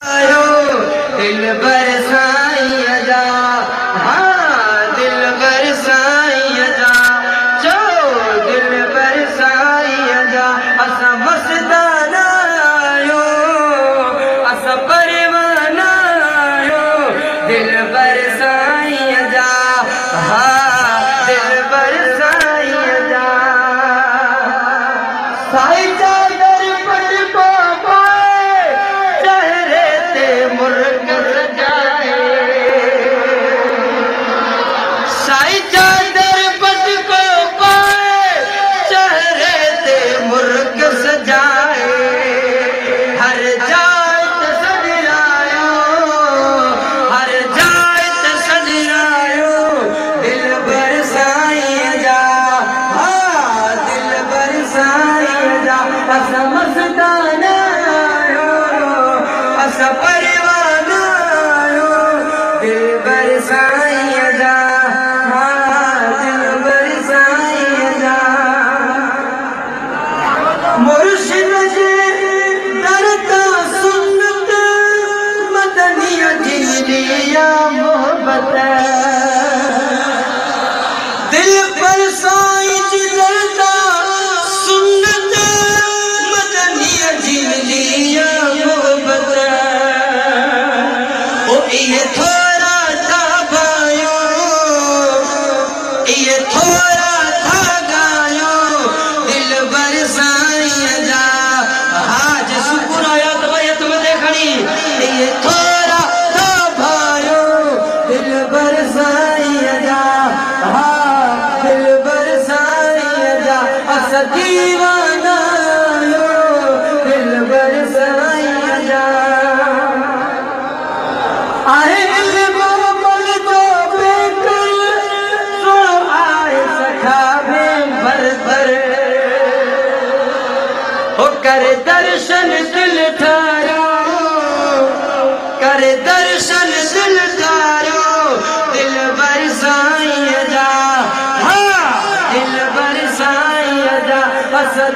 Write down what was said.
दिल बरसाई जा, हाँ दिल बरसाई जा, चो दिल बरसाई जा। असा मस्ताना आयो, असा परवाना आयो, दिल बरसाई जा, हाँ दिल बरसाई जा। साई चादर पट को पाए, चेहरे ते मुर्गस जाए। साई चादर पट को पाए, चेहरे ते मुर्गस जाए। हर जात सजरायो, हर जात सजरायो, दिल बरसाई जा, हाँ दिल बरसाई जा। असा मस्ताना आयो, असा परवाना आयो, दिल बरसाई जा, हाँ दिल बरसाई जा। मुर्शिद जे दरता सुन्नत, मदनिया जिंदगिया मोहब्बत, दिल बरसाई जी दरता सुन्नत, मदनिया जिंदगिया मोहब्बत। ओ ये थोड़ा था भायो, ये थोड़ा था गायो, दिल बरसाई जा, हाँ जे सुकून आया तो वयत में देखनी। ये थोड़ा था भायो, दिल बरसाई जा, हाँ दिल बरसाई जा। असा दीवाना आयो, दिल बरसाई जा। आहे मोहम्मद जो बेकर, सुनो आए सखाबे भर हो कर दर्शन दिल थारो, कर दर्शन दिल थारो, दिल बरसाई जा, हाँ दिल बरसाई जा। असा